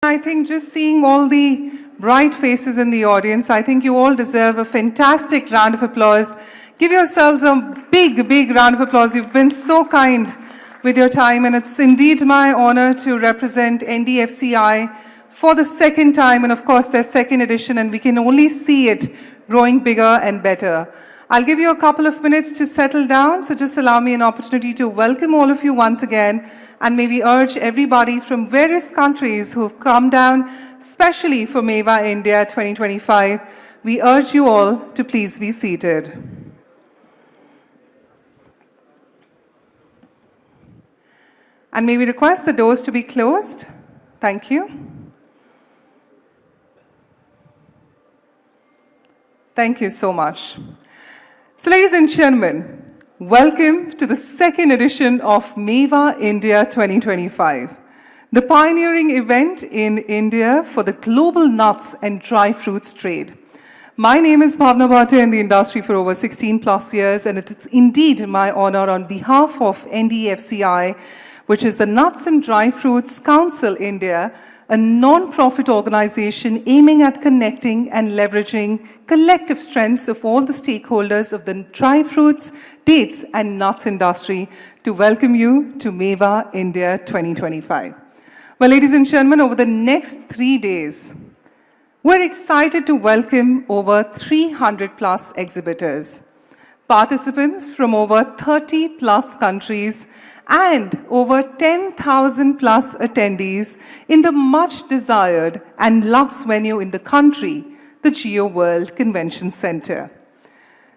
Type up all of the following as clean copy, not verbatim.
I think just seeing all the bright faces in the audience, I think you all deserve a fantastic round of applause. Give yourselves a big, big round of applause. You've been so kind with your time, and it's indeed my honor to represent NDFCI for the second time, and of course their second edition, and we can only see it growing bigger and better. I'll give you a couple of minutes to settle down, so just allow me an opportunity to welcome all of you once again, and maybe urge everybody from various countries who've come down, especially for MEWA India 2025, we urge you all to please be seated. And may we request the doors to be closed? Thank you. Thank you so much. So ladies and gentlemen, welcome to the second edition of MEWA India 2025, the pioneering event in India for the global nuts and dry fruits trade. My name is Bhawana Bhatia, in the industry for over 16 plus years, and it is indeed my honor on behalf of NDFCI, which is the Nuts and Dry Fruits Council India, a non-profit organization aiming at connecting and leveraging collective strengths of all the stakeholders of the dry fruits, dates, and nuts industry, to welcome you to MEWA India 2025. Well, ladies and gentlemen, over the next 3 days, we're excited to welcome over 300 plus exhibitors, participants from over 30 plus countries, and over 10,000 plus attendees in the much desired and luxe venue in the country, the Geo World Convention Center.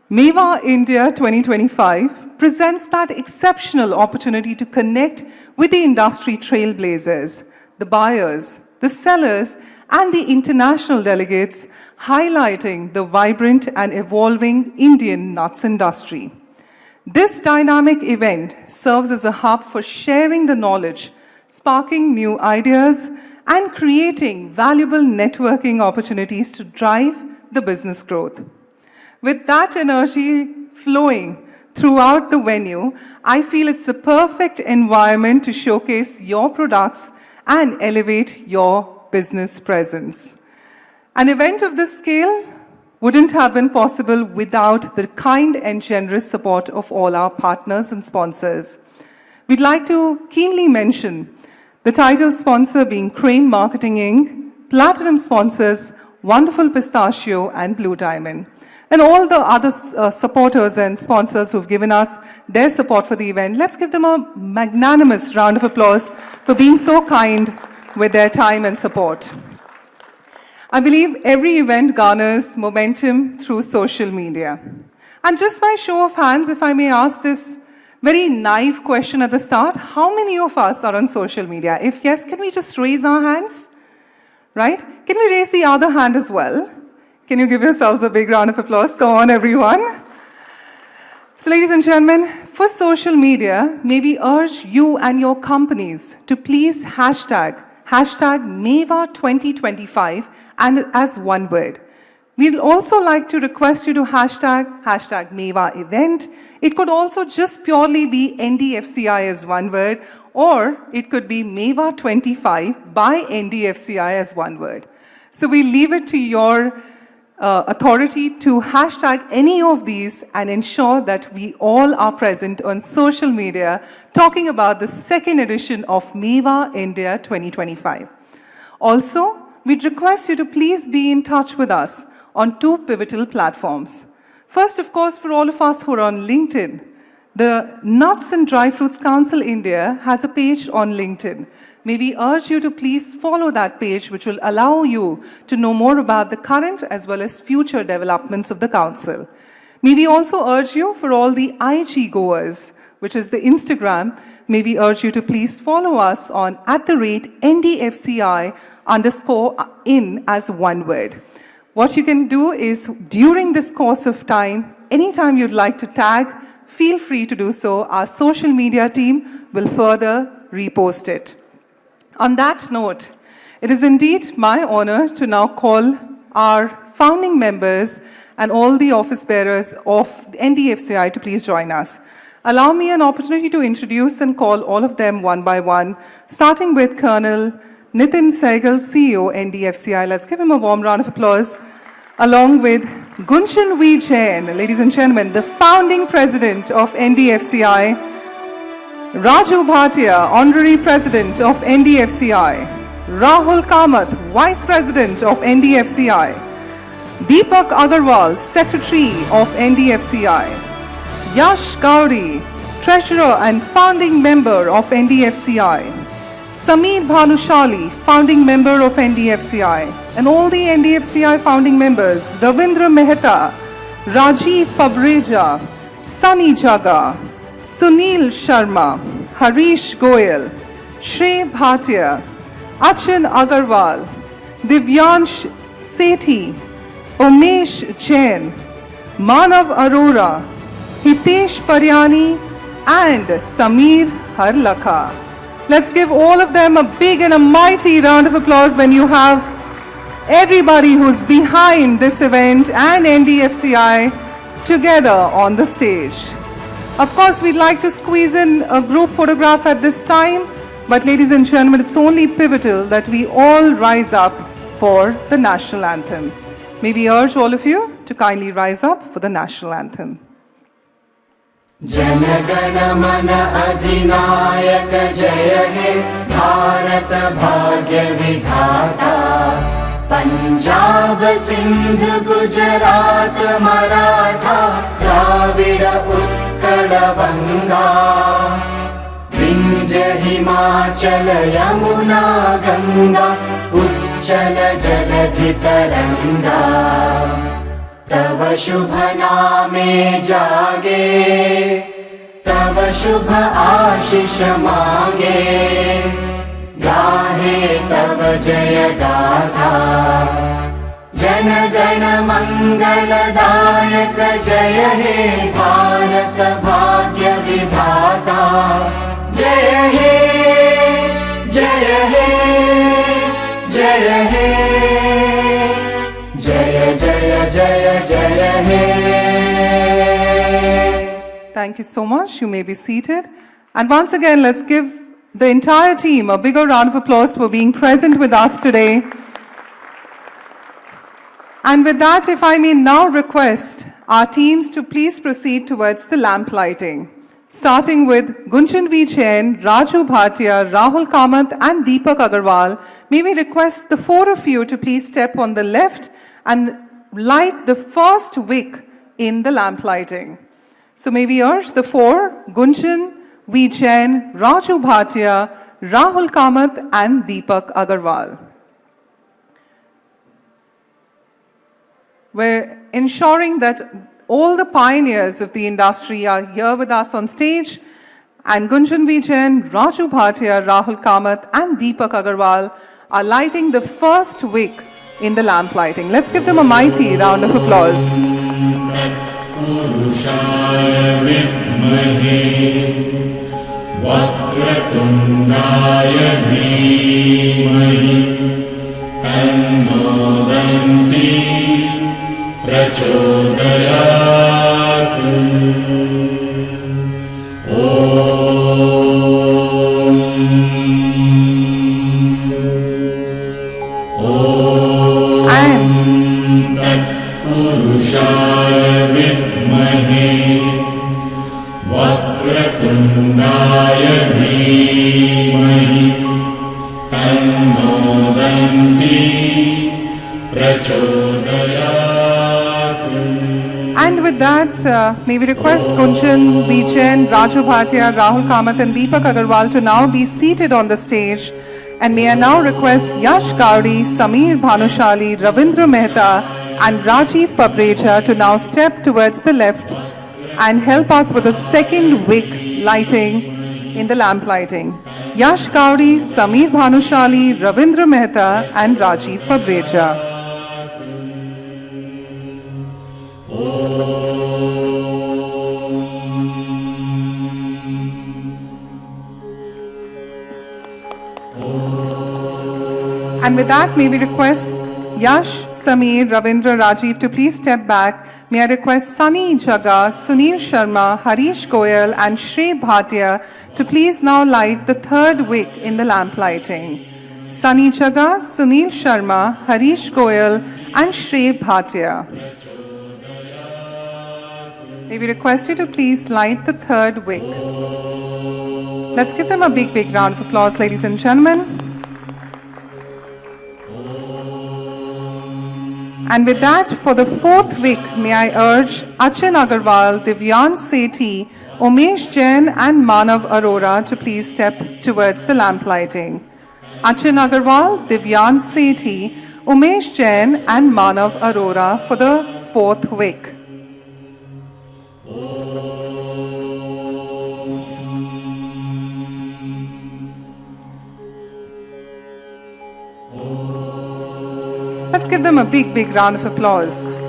MEWA India 2025 presents that exceptional opportunity to connect with the industry trailblazers, the buyers, the sellers, and the international delegates, highlighting the vibrant and evolving Indian nuts industry. This dynamic event serves as a hub for sharing the knowledge, sparking new ideas, and creating valuable networking opportunities to drive the business growth. With that energy flowing throughout the venue, I feel it's the perfect environment to showcase your products and elevate your business presence. An event of this scale wouldn't have been possible without the kind and generous support of all our partners and sponsors. We'd like to keenly mention the title sponsor being Crane Marketing Inc., platinum sponsors Wonderful Pistachio and Blue Diamond, and all the other supporters and sponsors who've given us their support for the event. Let's give them a magnanimous round of applause for being so kind with their time and support. I believe every event garners momentum through social media. And just by show of hands, if I may ask this very naive question at the start, how many of us are on social media? If yes, can we just raise our hands? Right? Can we raise the other hand as well? Can you give yourselves a big round of applause? Go on, everyone. So ladies and gentlemen, for social media, may we urge you and your companies to please hashtag MEWA 2025 and as one word. We'd also like to request you to hashtag MEWA event. It could also just purely be NDFCI as one word, or it could be MEWA 25 by NDFCI as one word. So we leave it to your authority to hashtag any of these and ensure that we all are present on social media talking about the second edition of MEWA India 2025. Also, we'd request you to please be in touch with us on two pivotal platforms. First, of course, for all of us who are on LinkedIn, the Nuts and Dry Fruits Council India has a page on LinkedIn. May we urge you to please follow that page, which will allow you to know more about the current as well as future developments of the Council. May we also urge you, for all the IG goers, which is the Instagram, may we urge you to please follow us on @NDFCI_in as one word. What you can do is, during this course of time, anytime you'd like to tag, feel free to do so. Our social media team will further repost it. On that note, it is indeed my honor to now call our founding members and all the office bearers of NDFCI to please join us. Allow me an opportunity to introduce and call all of them one by one, starting with Colonel Nitin Sehgal, CEO, NDFCI. Let's give him a warm round of applause. Along with Gunchan V. Jain, ladies and gentlemen, the founding president of NDFCI, Raju Bhatia, honorary president of NDFCI, Rahul Kamath, vice president of NDFCI, Deepak Agarwal, secretary of NDFCI, Yash Gauri, treasurer and founding member of NDFCI, Sameer Bhanushali, founding member of NDFCI, and all the NDFCI founding members, Ravindra Mehta, Rajiv Pabreja, Sunny Jaga, Sunil Sharma, Harish Goyal, Shrey Bhatia, Achin Agarwal, Divyansh Sethi, Umesh Jain, Manav Arora, Hitesh Paryani, and Sameer Harlakha. Let's give all of them a big and a mighty round of applause when you have everybody who's behind this event and NDFCI together on the stage. Of course, we'd like to squeeze in a group photograph at this time, but ladies and gentlemen, it's only pivotal that we all rise up for the national anthem. May we urge all of you to kindly rise up for the national anthem. Jana Gana मन अधिनायक जय हे भारत भाग्य विधाता पंजाब सिंध गुजरात मराठा द्राविड़ उत्कल बंगा विंध्य हिमाचल यमुना गंगा उच्चल जलधि तरंगा तव शुभ नामे जागे तव शुभ आशीष मांगे गाहे तव जय गाथा जन गण मंगलदायक जय हे भारत भाग्य विधाता जय हे जय हे जय हे जय जय जय जय हे. Thank you so much. You may be seated. And once again, let's give the entire team a bigger round of applause for being present with us today. And with that, if I may now request our teams to please proceed towards the lamp lighting. Starting with Gunchan V. Jain, Raju Bhatia, Rahul Kamath, and Deepak Agarwal, may we request the four of you to please step on the left and light the first wick in the lamp lighting. So may we urge the four, Gunchan V. Jain, Raju Bhatia, Rahul Kamath, and Deepak Agarwal. We're ensuring that all the pioneers of the industry are here with us on stage, and Gunchan V. Jain, Raju Bhatia, Rahul Kamath, and Deepak Agarwal are lighting the first wick in the lamp lighting. Let's give them a mighty round of applause. And with that, may we request Gunchan V. Jain, Raju Bhatia, Rahul Kamath, and Deepak Agarwal to now be seated on the stage. And may I now request Yash Gauri, Sameer Bhanushali, Ravindra Mehta, and Rajiv Pabreja to now step towards the left and help us with the second wick lighting in the lamp lighting. Yash Gauri, Sameer Bhanushali, Ravindra Mehta, and Rajiv Pabreja. And with that, may we request Yash, Sameer, Ravindra, Rajiv to please step back. May I request Sunny Jaga, Sunil Sharma, Harish Goyal, and Shrey Bhatia to please now light the third wick in the lamp lighting. Sunny Chaga, Sunil Sharma, Harish Goyal, and Shri Bhatia. May we request you to please light the third wick. Let's give them a big round of applause, ladies and gentlemen. And with that, for the fourth wick, may I urge Achin Agarwal, Divyan Sethi, Umesh Jain and Manav Arora to please step towards the lamp lighting. Achin Agarwal, Divyan Sethi, Umesh Jain and Manav Arora for the fourth wick. Let's give them a big round of applause.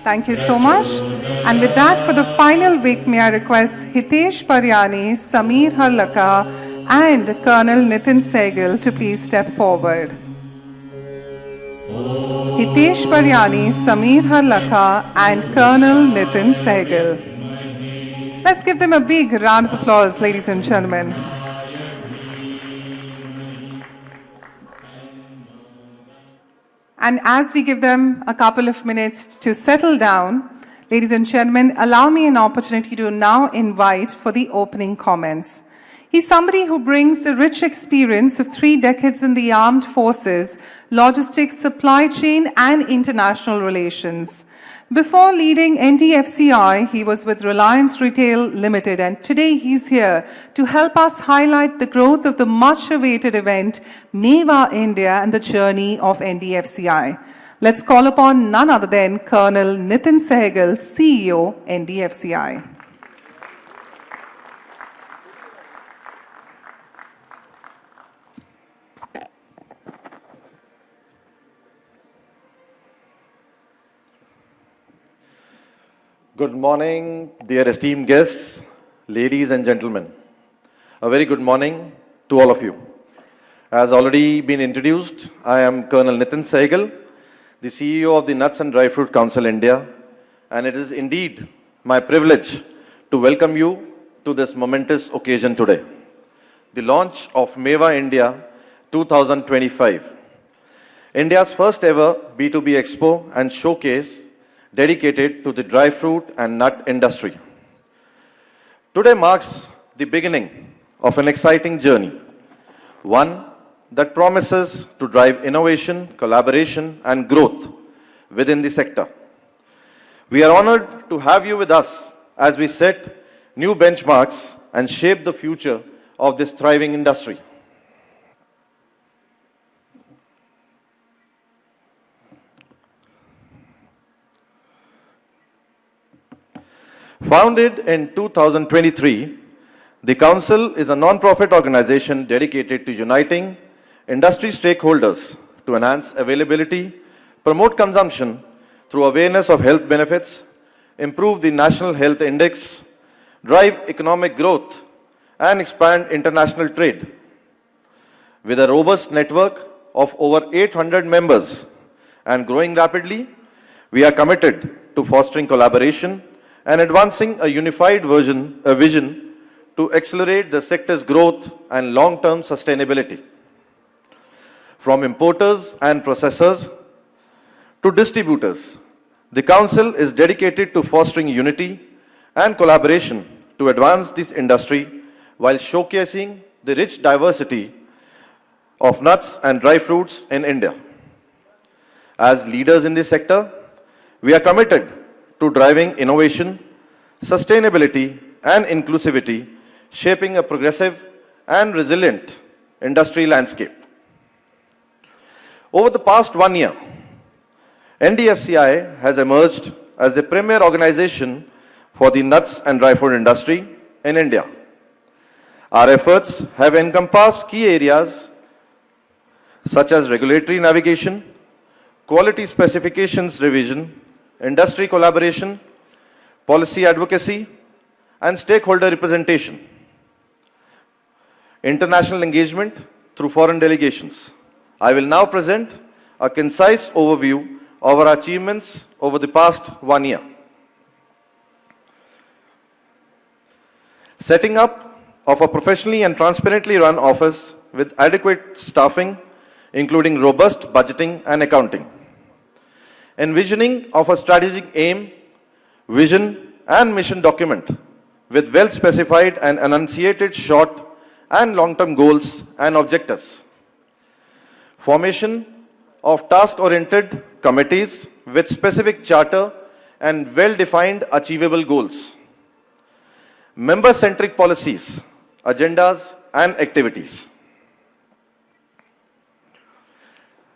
Thank you so much. And with that, for the final wick, may I request Hitesh Paryani, Samir Harlaka, and Colonel Nitin Sehgal to please step forward. Hitesh Paryani, Samir Harlaka, and Colonel Nitin Sehgal. Let's give them a big round of applause, ladies and gentlemen. And as we give them a couple of minutes to settle down, ladies and gentlemen, allow me an opportunity to now invite for the opening comments. He's somebody who brings a rich experience of 3 decades in the armed forces, logistics, supply chain, and international relations. Before leading NDFCI, he was with Reliance Retail Limited, and today he's here to help us highlight the growth of the much-awaited event, MEWA India, and the journey of NDFCI. Let's call upon none other than Colonel Nitin Sehgal, CEO, NDFCI. Good morning, dear esteemed guests, ladies and gentlemen. A very good morning to all of you. As already been introduced, I am Colonel Nitin Sehgal, the CEO of the Nuts and Dry Fruit Council India, and it is indeed my privilege to welcome you to this momentous occasion today, the launch of MEWA India 2025, India's first ever B2B expo and showcase dedicated to the dry fruit and nut industry. Today marks the beginning of an exciting journey, one that promises to drive innovation, collaboration, and growth within the sector. We are honored to have you with us as we set new benchmarks and shape the future of this thriving industry. Founded in 2023, the Council is a non-profit organization dedicated to uniting industry stakeholders to enhance availability, promote consumption through awareness of health benefits, improve the National Health Index, drive economic growth, and expand international trade. With a robust network of over 800 members and growing rapidly, we are committed to fostering collaboration and advancing a unified vision to accelerate the sector's growth and long-term sustainability. From importers and processors to distributors, the Council is dedicated to fostering unity and collaboration to advance this industry while showcasing the rich diversity of nuts and dry fruits in India. As leaders in this sector, we are committed to driving innovation, sustainability, and inclusivity, shaping a progressive and resilient industry landscape. Over the past 1 year, NDFCI has emerged as the premier organization for the nuts and dry fruit industry in India. Our efforts have encompassed key areas such as regulatory navigation, quality specifications revision, industry collaboration, policy advocacy, and stakeholder representation. International engagement through foreign delegations. I will now present a concise overview of our achievements over the past 1 year. Setting up of a professionally and transparently run office with adequate staffing, including robust budgeting and accounting. Envisioning of a strategic aim, vision and mission document with well-specified and enunciated short and long-term goals and objectives. Formation of task-oriented committees with specific charter and well-defined achievable goals. Member-centric policies, agendas and activities.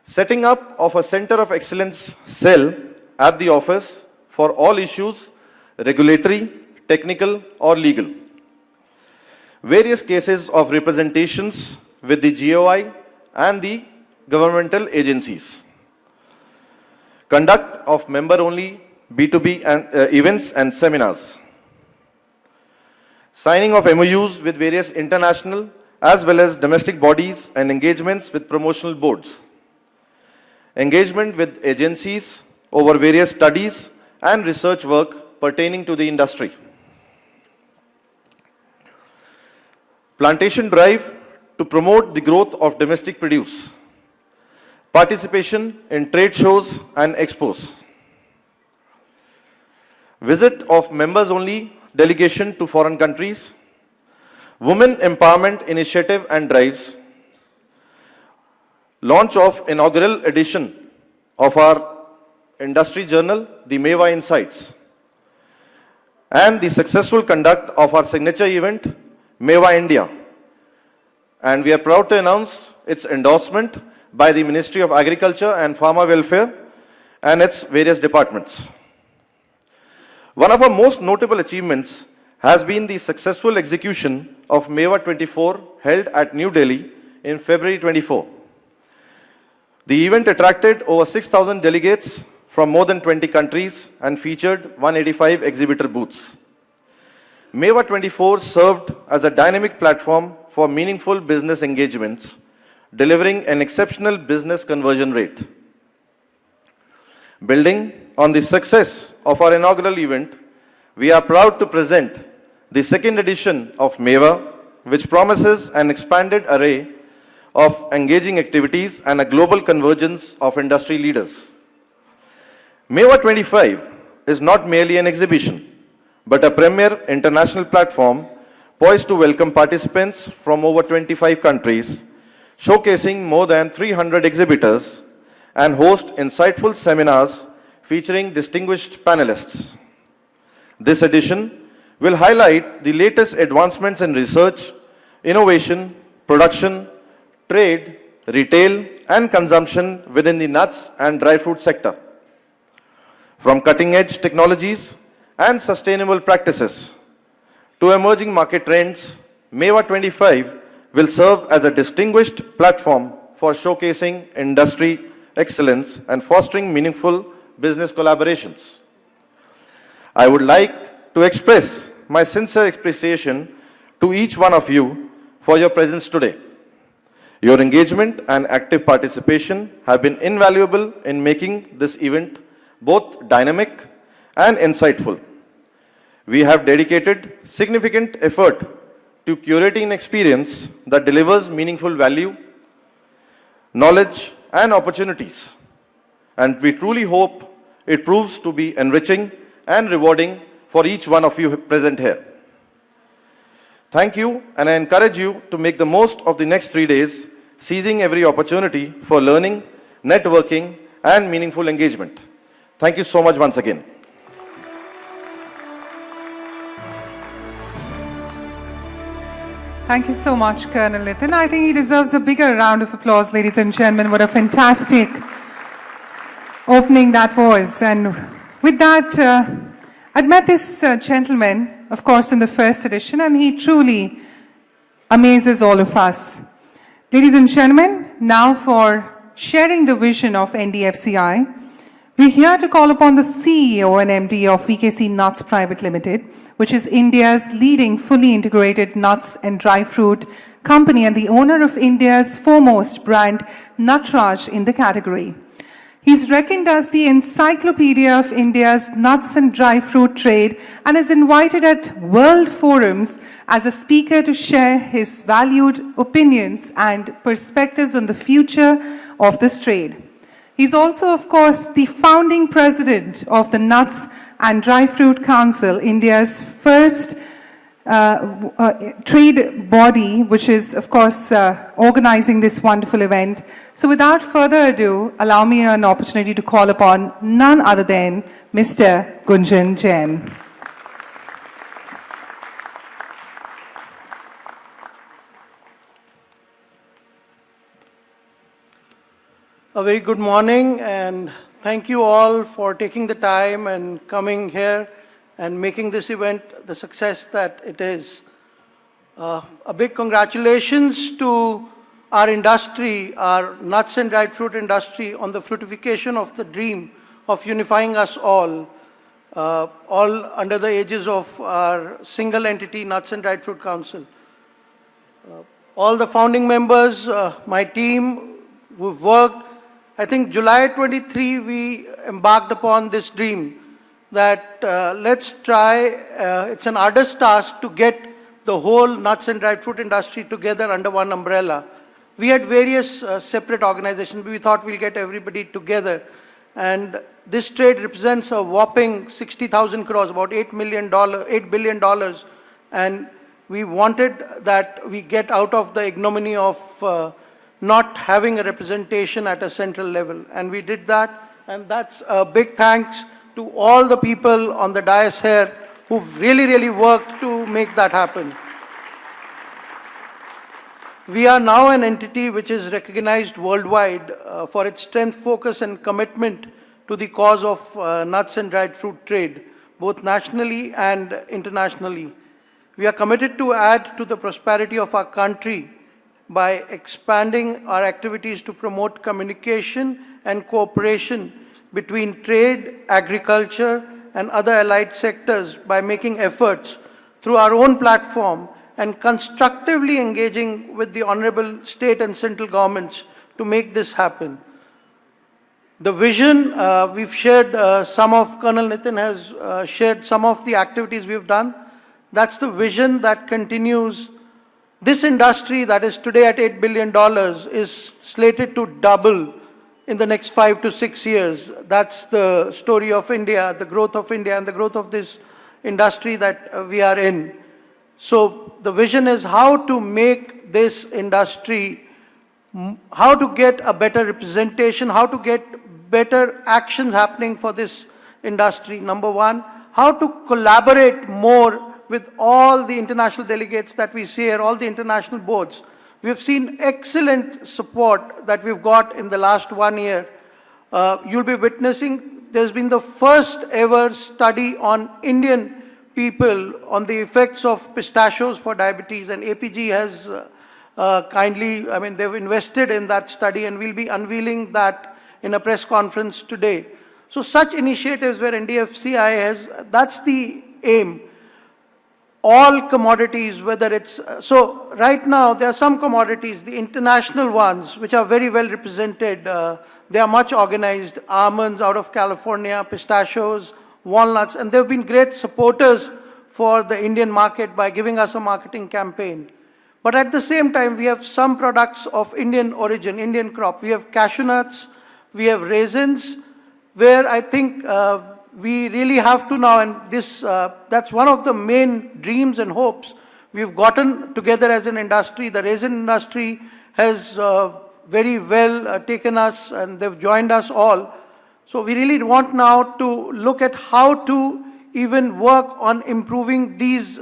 Setting up of a Center of Excellence cell at the office for all issues, regulatory, technical or legal. Various cases of representations with the GOI and the governmental agencies. Conduct of member-only B2B and, events and seminars. Signing of MOUs with various international as well as domestic bodies and engagements with promotional boards. Engagement with agencies over various studies and research work pertaining to the industry. Plantation drive to promote the growth of domestic produce. Participation in trade shows and expos. Visit of members-only delegation to foreign countries. Women empowerment initiative and drives. Launch of inaugural edition of our industry journal, the MEWA Insights. And the successful conduct of our signature event, MEWA India. And we are proud to announce its endorsement by the Ministry of Agriculture and Farmer Welfare and its various departments. One of our most notable achievements has been the successful execution of MEWA 24 held at New Delhi in February 24. The event attracted over 6,000 delegates from more than 20 countries and featured 185 exhibitor booths. MEWA 24 served as a dynamic platform for meaningful business engagements, delivering an exceptional business conversion rate. Building on the success of our inaugural event, we are proud to present the second edition of MEWA, which promises an expanded array of engaging activities and a global convergence of industry leaders. MEWA 25 is not merely an exhibition, but a premier international platform poised to welcome participants from over 25 countries, showcasing more than 300 exhibitors and host insightful seminars featuring distinguished panelists. This edition will highlight the latest advancements in research, innovation, production, trade, retail, and consumption within the nuts and dry fruit sector. From cutting-edge technologies and sustainable practices to emerging market trends, MEWA 25 will serve as a distinguished platform for showcasing industry excellence and fostering meaningful business collaborations. I would like to express my sincere appreciation to each one of you for your presence today. Your engagement and active participation have been invaluable in making this event both dynamic and insightful. We have dedicated significant effort to curating an experience that delivers meaningful value, knowledge, and opportunities. And we truly hope it proves to be enriching and rewarding for each one of you present here. Thank you, and I encourage you to make the most of the next 3 days, seizing every opportunity for learning, networking, and meaningful engagement. Thank you so much once again. Thank you so much, Colonel Nitin. I think he deserves a bigger round of applause, ladies and gentlemen. What a fantastic opening that was. And with that, I'd met this gentleman, of course, in the first edition, and he truly amazes all of us. Ladies and gentlemen, now for sharing the vision of NDFCI, We're here to call upon the CEO and MD of VKC Nuts Private Limited, which is India's leading fully integrated nuts and dry fruit company and the owner of India's foremost brand, Nutraj, in the category. He's reckoned as the encyclopedia of India's nuts and dry fruit trade and is invited at world forums as a speaker to share his valued opinions and perspectives on the future of this trade. He's also, of course, the founding president of the Nuts and Dry Fruit Council, India's first trade body, which is, of course, organizing this wonderful event. So without further ado, allow me an opportunity to call upon none other than Mr. Gunjan Jain. A very good morning, and thank you all for taking the time and coming here and making this event the success that it is. A big congratulations to our industry, our nuts and dried fruit industry, on the fruitification of the dream of unifying us all under the aegis of our single entity, Nuts and Dried Fruit Council. All the founding members, my team, who've worked, I think July 23, we embarked upon this dream that let's try, it's an arduous task to get the whole nuts and dried fruit industry together under one umbrella. We had various separate organizations, but we thought we'll get everybody together. And this trade represents a whopping 60,000 crores, about $8 billion. And we wanted that we get out of the ignominy of not having a representation at a central level. And we did that, and that's a big thanks to all the people on the dais here who've really worked to make that happen. We are now an entity which is recognized worldwide for its strength, focus, and commitment to the cause of nuts and dried fruit trade, both nationally and internationally. We are committed to add to the prosperity of our country by expanding our activities to promote communication and cooperation between trade, agriculture, and other allied sectors by making efforts through our own platform and constructively engaging with the honorable state and central governments to make this happen. The vision, we've shared some of, Colonel Nitin has shared some of the activities we've done. That's the vision that continues. This industry that is today at $8 billion is slated to double in the next 5 to 6 years. That's the story of India, the growth of India, and the growth of this industry that we are in. So the vision is how to make this industry, how to get a better representation, how to get better actions happening for this industry. Number one, how to collaborate more with all the international delegates that we see here, all the international boards. We've seen excellent support that we've got in the last 1 year. You'll be witnessing, there's been the first ever study on Indian people on the effects of pistachios for diabetes, and APG has kindly, I mean, they've invested in that study, and we'll be unveiling that in a press conference today. So such initiatives where NDFCI has, that's the aim. All commodities, whether it's, so right now there are some commodities, the international ones, which are very well represented. They are much organized, almonds out of California, pistachios, walnuts, and they've been great supporters for the Indian market by giving us a marketing campaign. But at the same time, we have some products of Indian origin, Indian crop. We have cashew nuts, we have raisins, where I think we really have to now, and this, that's one of the main dreams and hopes. We've gotten together as an industry. The raisin industry has very well taken us, and they've joined us all. So we really want now to look at how to even work on improving these,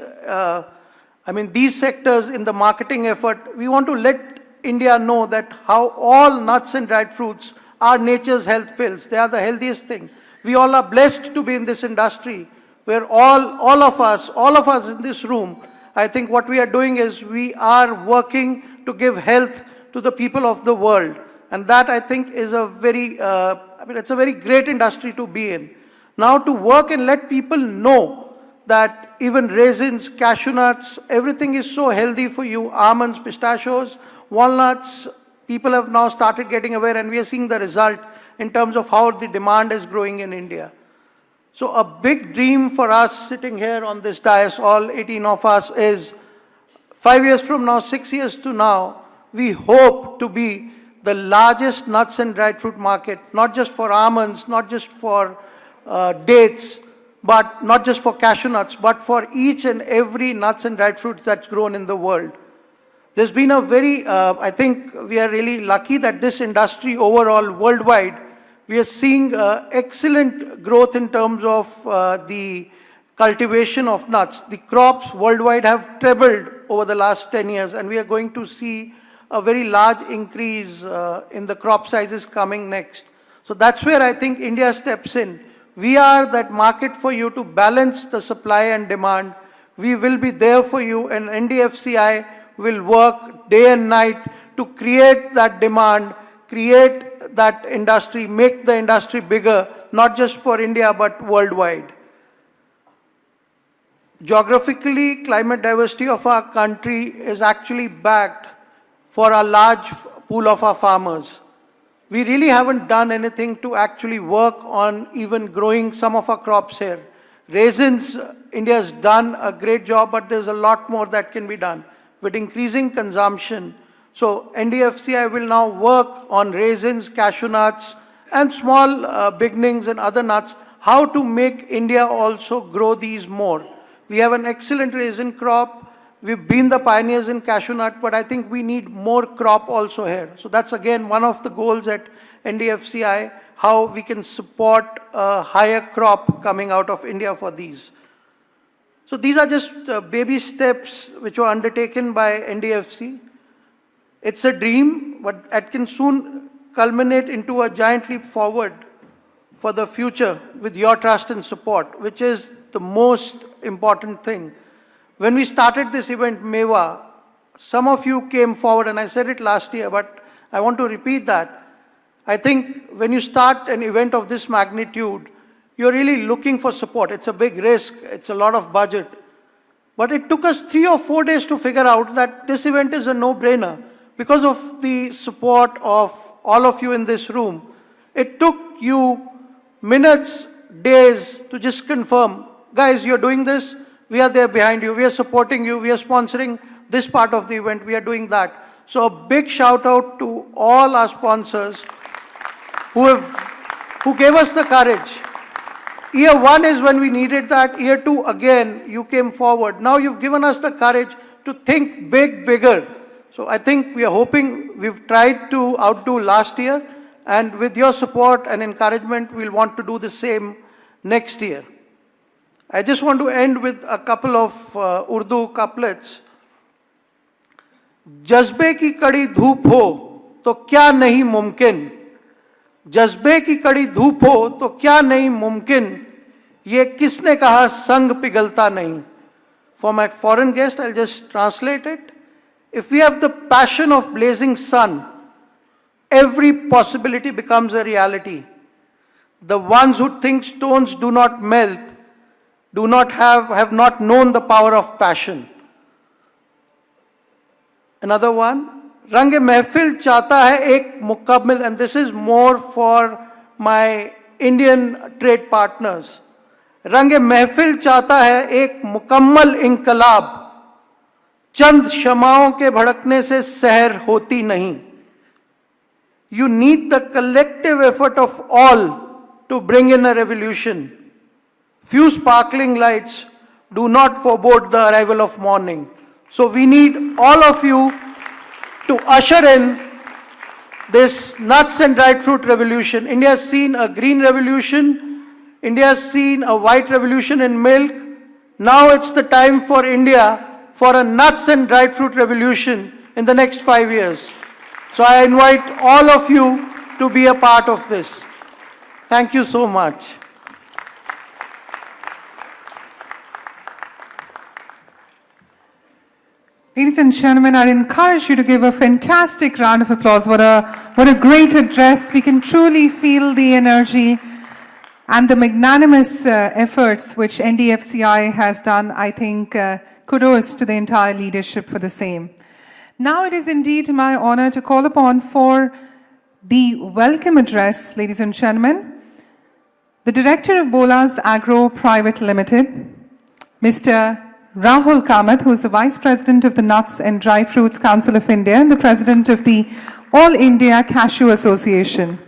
these sectors in the marketing effort. We want to let India know that how all nuts and dried fruits are nature's health pills. They are the healthiest thing. We all are blessed to be in this industry where all of us in this room, I think what we are doing is we are working to give health to the people of the world. And that, I think, is a very mean, it's a very great industry to be in. Now to work and let people know that even raisins, cashew nuts, everything is so healthy for you, almonds, pistachios, walnuts, people have now started getting aware and we are seeing the result in terms of how the demand is growing in India. So a big dream for us sitting here on this dais, all 18 of us, is 5 years from now, 6 years to now, we hope to be the largest nuts and dried fruit market, not just for almonds, not just for dates, but not just for cashew nuts, but for each and every nuts and dried fruit that's grown in the world. There's been a very, I think we are really lucky that this industry overall worldwide, we are seeing excellent growth in terms of the cultivation of nuts. The crops worldwide have trebled over the last 10 years and we are going to see a very large increase in the crop sizes coming next. So that's where I think India steps in. We are that market for you to balance the supply and demand. We will be there for you and NDFCI will work day and night to create that demand, create that industry, make the industry bigger, not just for India but worldwide. Geographically, climate diversity of our country is actually backed for a large pool of our farmers. We really haven't done anything to actually work on even growing some of our crops here. Raisins, India has done a great job, but there's a lot more that can be done. With increasing consumption, so NDFCI will now work on raisins, cashew nuts, and small beginnings and other nuts, how to make India also grow these more. We have an excellent raisin crop. We've been the pioneers in cashew nut, but I think we need more crop also here. So that's again one of the goals at NDFCI, how we can support a higher crop coming out of India for these. So these are just baby steps which were undertaken by NDFC. It's a dream, but it can soon culminate into a giant leap forward for the future with your trust and support, which is the most important thing. When we started this event, MEWA, some of you came forward, and I said it last year, but I want to repeat that. I think when you start an event of this magnitude, you're really looking for support. It's a big risk, it's a lot of budget. But it took us 3 or 4 days to figure out that this event is a no-brainer because of the support of all of you in this room. It took you minutes, days to just confirm, guys, you're doing this, we are there behind you, we are supporting you, we are sponsoring this part of the event, we are doing that. So a big shout out to all our sponsors who gave us the courage. Year 1 is when we needed that. Year 2, again, you came forward. Now you've given us the courage to think big, bigger. So I think we are hoping, we've tried to outdo last year, and with your support and encouragement, we'll want to do the same next year. I just want to end with a couple of Urdu couplets. जज्बे की कड़ी धूप हो तो क्या नहीं मुमकिन, जज्बे की कड़ी धूप हो तो क्या नहीं मुमकिन, ये किसने कहा संग पिघलता नहीं. For my foreign guest, I'll just translate it. If we have the passion of blazing sun, every possibility becomes a reality. The ones who think stones do not melt, have not known the power of passion. Another one, Range Mehfil chata hai ek mukammil, and this is more for my Indian trade partners. Range Mehfil chata hai ek mukammal inqilab, चंद शमाओं के भड़कने से सहर होती नहीं. You need the collective effort of all to bring in a revolution. Few sparkling lights do not forebode the arrival of morning. So we need all of you to usher in this nuts and dried fruit revolution. India has seen a green revolution. India has seen a white revolution in milk. Now it's the time for India for a nuts and dried fruit revolution in the next 5 years. So I invite all of you to be a part of this. Thank you so much. Ladies and gentlemen, I encourage you to give a fantastic round of applause. What a great address. We can truly feel the energy and the magnanimous efforts which NDFCI has done. I think kudos to the entire leadership for the same. Now it is indeed my honor to call upon for the welcome address, ladies and gentlemen, the Director of Bolas Agro Private Limited, Mr. Rahul Kamath, who is the Vice President of the Nuts and Dry Fruits Council of India and the President of the All India Cashew Association.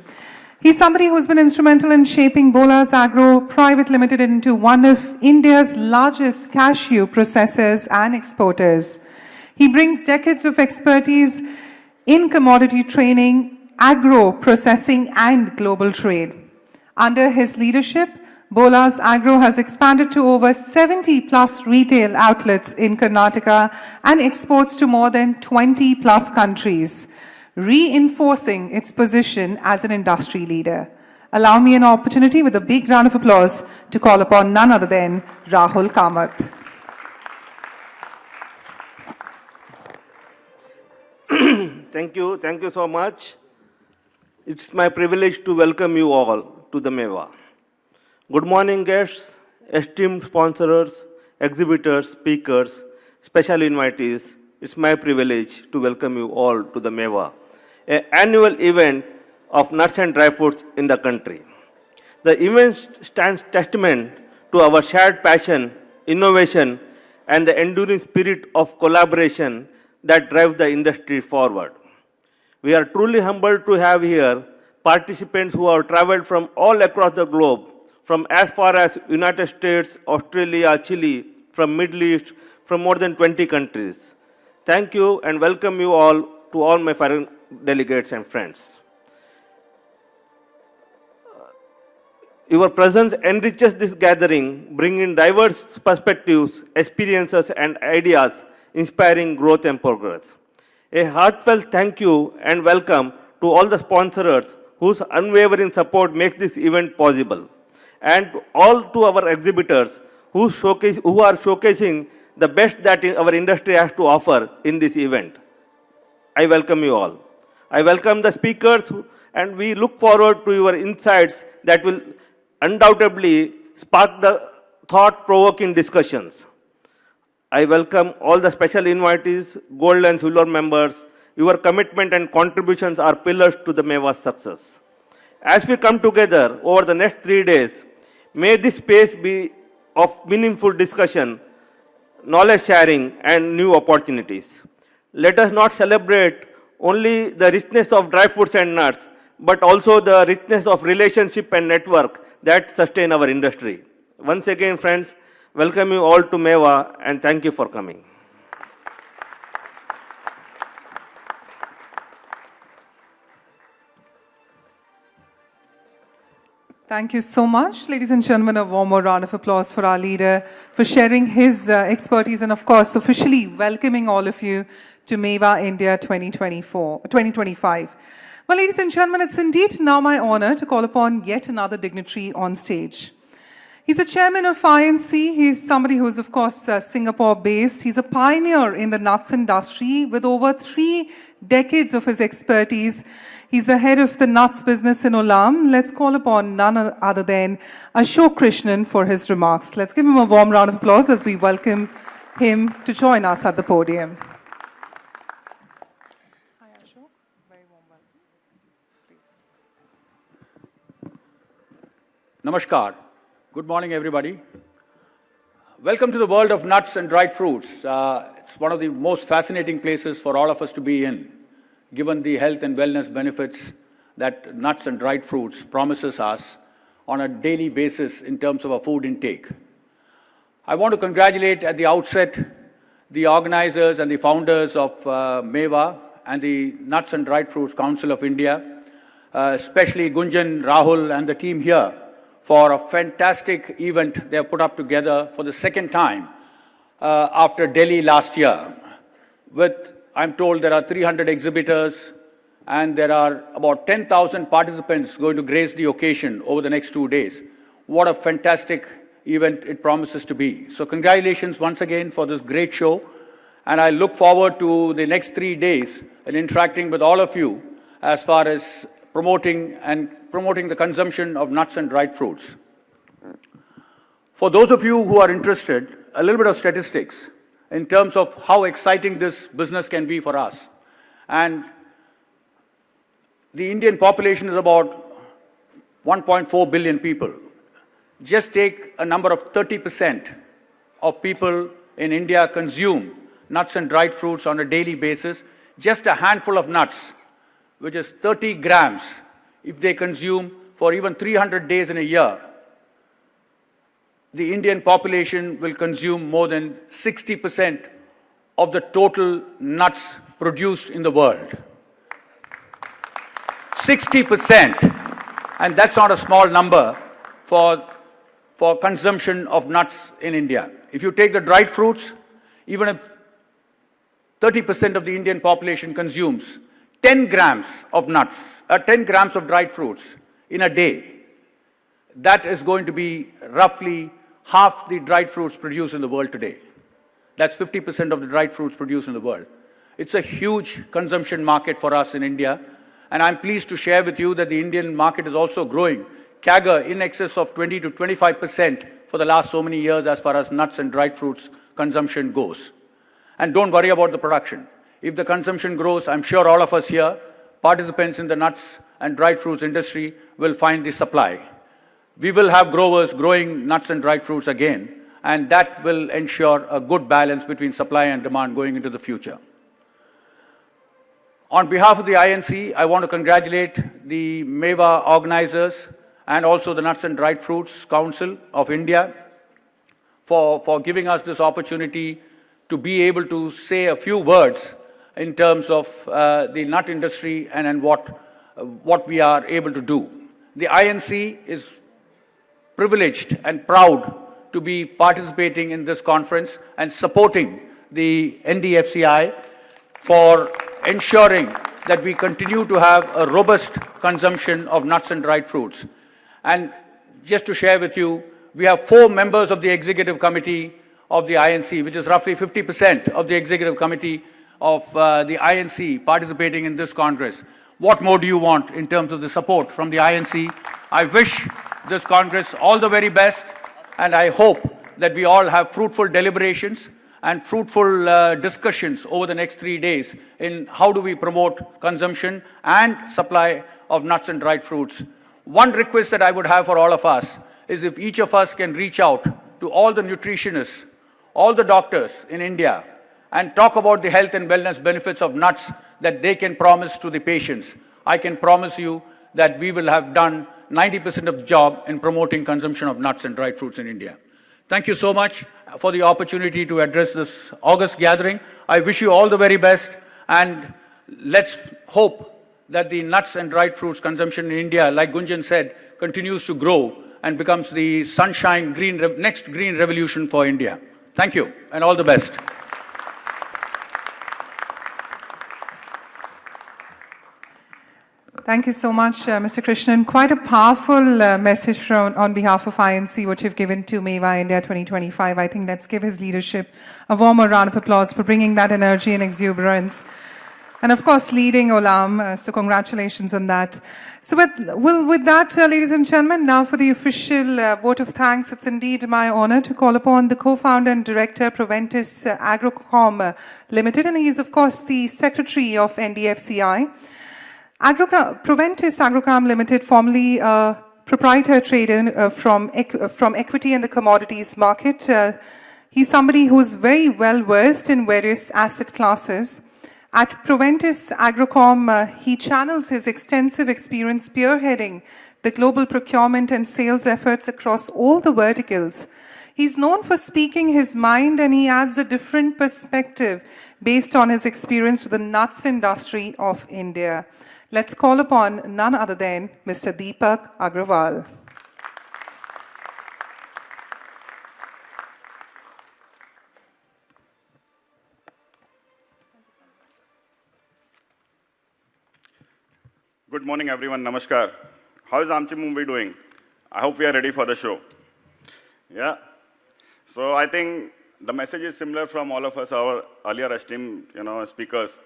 He's somebody who's been instrumental in shaping Bolas Agro Private Limited into one of India's largest cashew processors and exporters. He brings decades of expertise in commodity training, agro processing, and global trade. Under his leadership, Bolas Agro has expanded to over 70 plus retail outlets in Karnataka and exports to more than 20 plus countries, reinforcing its position as an industry leader. Allow me an opportunity with a big round of applause to call upon none other than Rahul Kamath. Thank you so much. It's my privilege to welcome you all to the MEWA. Good morning, guests, esteemed sponsors, exhibitors, speakers, special invitees. It's my privilege to welcome you all to the MEWA, an annual event of nuts and dry fruits in the country. The event stands testament to our shared passion, innovation, and the enduring spirit of collaboration that drives the industry forward. We are truly humbled to have here participants who have traveled from all across the globe, from as far as United States, Australia, Chile, from Middle East, from more than 20 countries. Thank you and welcome you all to all my foreign delegates and friends. Your presence enriches this gathering, bringing diverse perspectives, experiences, and ideas, inspiring growth and progress. A heartfelt thank you and welcome to all the sponsors whose unwavering support makes this event possible, and all to our exhibitors who are showcasing the best that our industry has to offer in this event. I welcome you all. I welcome the speakers, and we look forward to your insights that will undoubtedly spark the thought-provoking discussions. I welcome all the special invitees, gold and silver members. Your commitment and contributions are pillars to the MEWA's success. As we come together over the next 3 days, may this space be of meaningful discussion, knowledge sharing, and new opportunities. Let us not celebrate only the richness of dry fruits and nuts, but also the richness of relationship and network that sustain our industry. Once again, friends, welcome you all to MEWA and thank you for coming. Thank you so much. Ladies and gentlemen, a warmer round of applause for our leader for sharing his expertise and, of course, officially welcoming all of you to MEWA India 2025. Well, ladies and gentlemen, it's indeed now my honor to call upon yet another dignitary on stage. He's a chairman of INC. He's somebody who's, of course, Singapore-based. He's a pioneer in the nuts industry with over 3 decades of his expertise. He's the head of the nuts business in Olam. Let's call upon none other than Ashok Krishnan for his remarks. Let's give him a warm round of applause as we welcome him to join us at the podium. Hi, Ashok. Very warm welcome. Please. Namaskar. Good morning, everybody. Welcome to the world of nuts and dried fruits. It's one of the most fascinating places for all of us to be in, given the health and wellness benefits that nuts and dried fruits promises us on a daily basis in terms of our food intake. I want to congratulate at the outset the organizers and the founders of MEWA and the Nuts and Dried Fruits Council of India, especially Gunjan, Rahul, and the team here for a fantastic event they have put up together for the second time after Delhi last year. I'm told there are 300 exhibitors and there are about 10,000 participants going to grace the occasion over the next 2 days. What a fantastic event it promises to be. So congratulations once again for this great show. And I look forward to the next 3 days and interacting with all of you as far as promoting the consumption of nuts and dried fruits. For those of you who are interested, a little bit of statistics in terms of how exciting this business can be for us. And the Indian population is about 1.4 billion people. Just take a number of 30% of people in India consume nuts and dried fruits on a daily basis. Just a handful of nuts, which is 30 grams, if they consume for even 300 days in a year, the Indian population will consume more than 60% of the total nuts produced in the world. 60%. And that's not a small number for consumption of nuts in India. If you take the dried fruits, even if 30% of the Indian population consumes 10 grams of nuts, 10 grams of dried fruits in a day, that is going to be roughly half the dried fruits produced in the world today. That's 50% of the dried fruits produced in the world. It's a huge consumption market for us in India, and I'm pleased to share with you that the Indian market is also growing, CAGR in excess of 20 to 25% for the last so many years as far as nuts and dried fruits consumption goes. And don't worry about the production. If the consumption grows, I'm sure all of us here, participants in the nuts and dried fruits industry, will find the supply. We will have growers growing nuts and dried fruits again, and that will ensure a good balance between supply and demand going into the future. On behalf of the INC, I want to congratulate the MEWA organizers and also the Nuts and Dried Fruits Council of India for giving us this opportunity to be able to say a few words in terms of the nut industry and what we are able to do. The INC is privileged and proud to be participating in this conference and supporting the NDFCI for ensuring that we continue to have a robust consumption of nuts and dried fruits. And just to share with you, we have 4 members of the executive committee of the INC, which is roughly 50% of the executive committee of the INC participating in this Congress. What more do you want in terms of the support from the INC? I wish this Congress all the very best, and I hope that we all have fruitful deliberations and fruitful discussions over the next 3 days in how do we promote consumption and supply of nuts and dried fruits. One request that I would have for all of us is if each of us can reach out to all the nutritionists, all the doctors in India, and talk about the health and wellness benefits of nuts that they can promise to the patients. I can promise you that we will have done 90% of the job in promoting consumption of nuts and dried fruits in India. Thank you so much for the opportunity to address this August gathering. I wish you all the very best, and let's hope that the nuts and dried fruits consumption in India, like Gunjan said, continues to grow and becomes the sunshine next green revolution for India. Thank you, and all the best. Thank you so much, Mr. Krishnan. Quite a powerful message on behalf of INC, what you've given to MEWA India 2025. I think let's give his leadership a warmer round of applause for bringing that energy and exuberance. And of course, leading Olam, so congratulations on that. So with that, ladies and gentlemen, now for the official vote of thanks, it's indeed my honor to call upon the co-founder and director, Proventus Agrocom Limited, and he is, of course, the secretary of NDFCI. Proventus Agrocom Limited, formerly proprietor trader from equity and the commodities market. He's somebody who's very well versed in various asset classes. At Proventus Agrocom, he channels his extensive experience spearheading the global procurement and sales efforts across all the verticals. He's known for speaking his mind, and he adds a different perspective based on his experience to the nuts industry of India. Let's call upon none other than Mr. Deepak Agrawal. Good morning, everyone. Namaskar. How is Amchi Mumbai doing? I hope we are ready for the show. Yeah. So I think the message is similar from all of us, our earlier esteemed, speakers,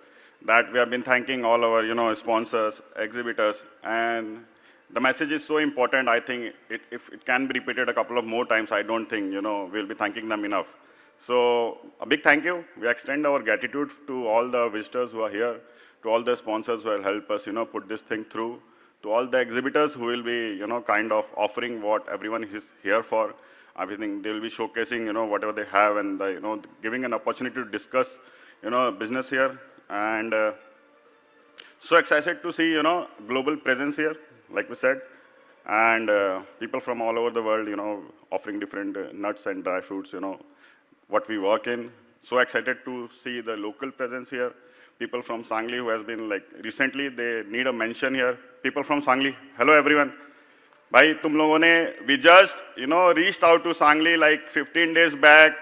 that we have been thanking all our, sponsors, exhibitors, and the message is so important. I think if it can be repeated a couple of more times, I don't think, we'll be thanking them enough. So a big thank you. We extend our gratitude to all the visitors who are here, to all the sponsors who will help us, put this thing through, to all the exhibitors who will be, kind of offering what everyone is here for. I think they will be showcasing, whatever they have and, giving an opportunity to discuss, business here. And so excited to see, global presence here, like we said, and people from all over the world, offering different nuts and dry fruits, what we work in. So excited to see the local presence here. People from Sangli who has been recently, they need a mention here. People from Sangli, hello everyone. Bhai, tum logon ne, we just, reached out to Sangli 15 days back,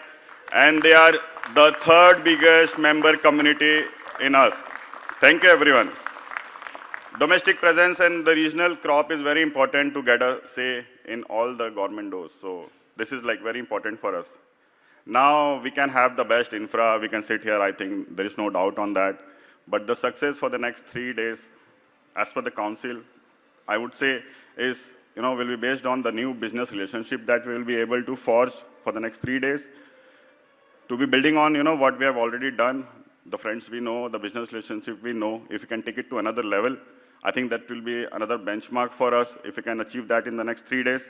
and they are the third biggest member community in us. Thank you everyone. Domestic presence and the regional crop is very important to get a say in all the government doors. So this is very important for us. Now we can have the best infra, we can sit here, I think there is no doubt on that. But the success for the next 3 days, as per the council, I would say is, will be based on the new business relationship that we will be able to forge for the next 3 days. To be building on, what we have already done, the friends we know, the business relationship we know, if we can take it to another level, I think that will be another benchmark for us if we can achieve that in the next 3 days.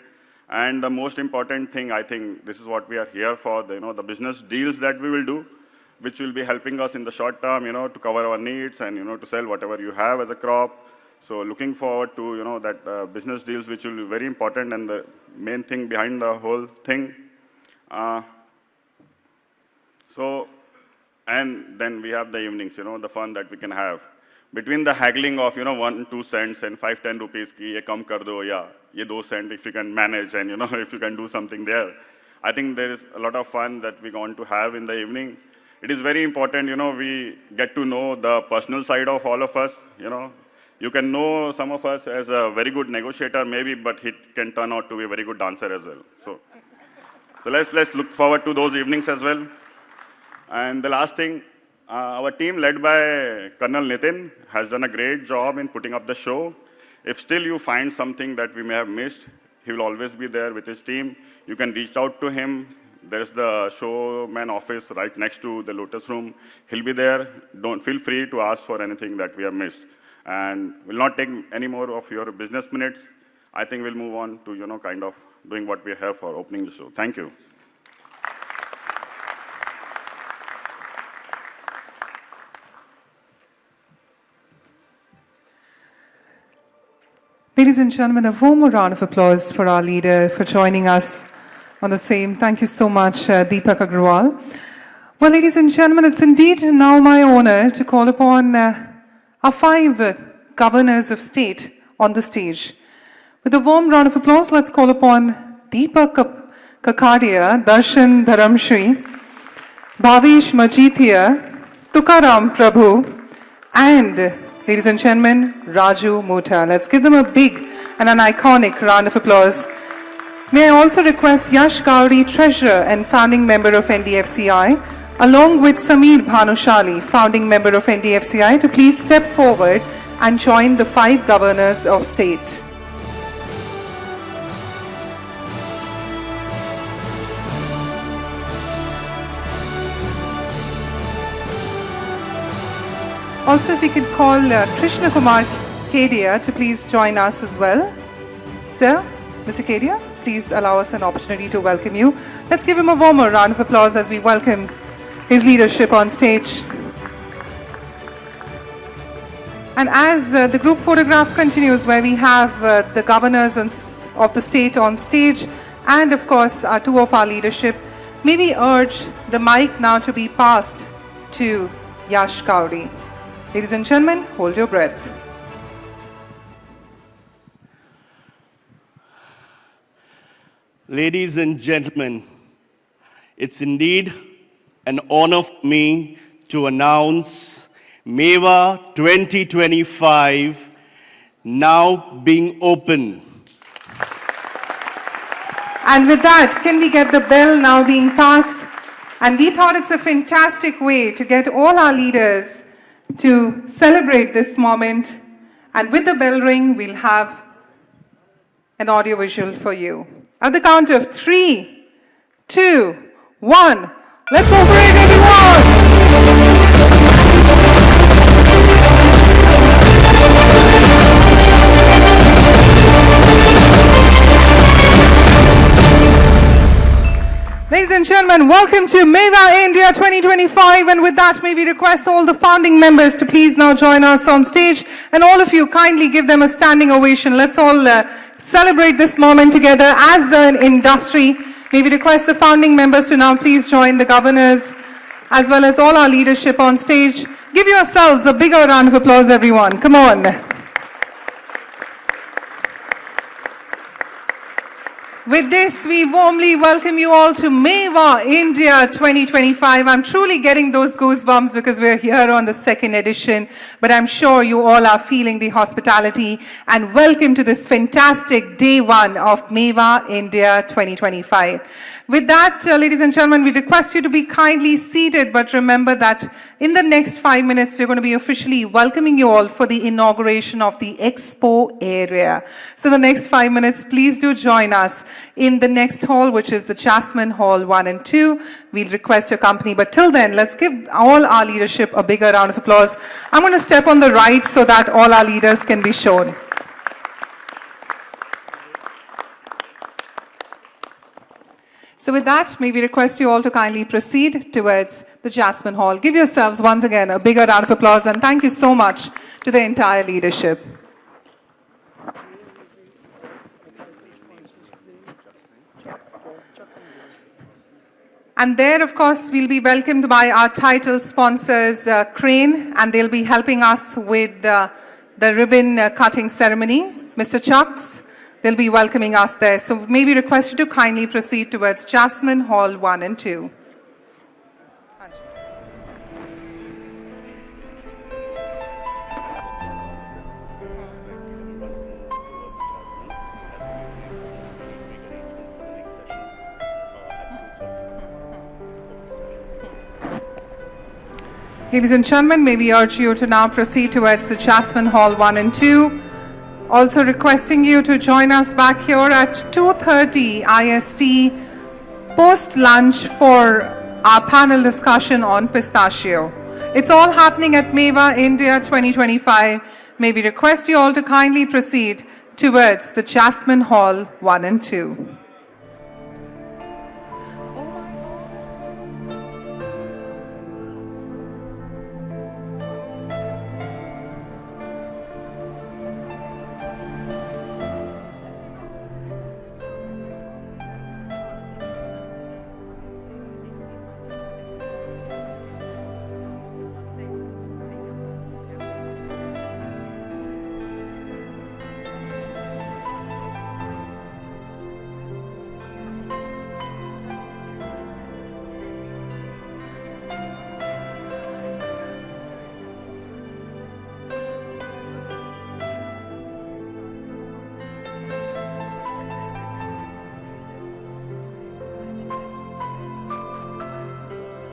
And the most important thing, I think this is what we are here for, the business deals that we will do, which will be helping us in the short term, to cover our needs and, to sell whatever you have as a crop. So looking forward to, that business deals, which will be very important and the main thing behind the whole thing. And then we have the evenings, the fun that we can have. Between the haggling of, 1-2 cents and 5-10 rupees, ki ye kam kar do, yeah, ye 2 cents, if you can manage and, if you can do something there. I think there is a lot of fun that we're going to have in the evening. It is very important, we get to know the personal side of all of us, You can know some of us as a very good negotiator, maybe, but he can turn out to be a very good dancer as well. So let's look forward to those evenings as well. And the last thing, our team led by Colonel Nitin has done a great job in putting up the show. If still you find something that we may have missed, he will always be there with his team. You can reach out to him. There's the showman office right next to the Lotus Room. He'll be there. Don't feel free to ask for anything that we have missed. And we'll not take any more of your business minutes. I think we'll move on to, kind of doing what we have for opening the show. Thank you. Ladies and gentlemen, a warm round of applause for our leader for joining us on the same. Thank you so much, Deepak Agrawal. Well, ladies and gentlemen, it's indeed now my honor to call upon our 5 governors of state on the stage. With a warm round of applause, let's call upon Deepak Kakadia, Darshan Dharamshri, Bhavish Majithia, Tukaram Prabhu, and ladies and gentlemen, Raju Mutha. Let's give them a big and an iconic round of applause. May I also request Yash Kauri, Treasurer and founding member of NDFCI, along with Sameer Bhanushali, founding member of NDFCI, to please step forward and join the 5 governors of state. Also, if we could call Krishna Kumar Kedia to please join us as well. Sir, Mr. Kedia, please allow us an opportunity to welcome you. Let's give him a warmer round of applause as we welcome his leadership on stage. And as the group photograph continues, where we have the governors of the state on stage, and of course 2 of our leadership, may we urge the mic now to be passed to Yash Kauri. Ladies and gentlemen, hold your breath. Ladies and gentlemen, it's indeed an honor for me to announce MEWA 2025 now being open. And with that, can we get the bell now being passed And we thought it's a fantastic way to get all our leaders to celebrate this moment. And with the bell ring, we'll have an audiovisual for you. At the count of 3, 2, 1, let's go for it, everyone! Ladies and gentlemen, welcome to MEWA India 2025, and with that, may we request all the founding members to please now join us on stage, and all of you kindly give them a standing ovation. Let's all celebrate this moment together as an industry. May we request the founding members to now please join the governors as well as all our leadership on stage. Give yourselves a bigger round of applause, everyone. Come on. With this, we warmly welcome you all to MEWA India 2025. I'm truly getting those goosebumps because we're here on the second edition, but I'm sure you all are feeling the hospitality, and welcome to this fantastic day one of MEWA India 2025. With that, ladies and gentlemen, we request you to be kindly seated, but remember that in the next 5 minutes, we're going to be officially welcoming you all for the inauguration of the Expo area. So the next 5 minutes, please do join us in the next hall, which is the Jasmine Hall 1 and 2. We'll request your company, but till then, let's give all our leadership a bigger round of applause. I'm going to step on the right so that all our leaders can be shown. So with that, may we request you all to kindly proceed towards the Jasmine Hall. Give yourselves once again a bigger round of applause, and thank you so much to the entire leadership. And there, of course, we'll be welcomed by our title sponsors, Crane, and they'll be helping us with the ribbon cutting ceremony. Mr. Chucks, they'll be welcoming us there. So may we request you to kindly proceed towards Jasmine Hall 1 and 2. Ladies and gentlemen, may we urge you to now proceed towards the Jasmine Hall 1 and 2. Also requesting you to join us back here at 2:30 IST post-lunch for our panel discussion on pistachio. It's all happening at MEWA India 2025. May we request you all to kindly proceed towards the Jasmine Hall 1 and 2.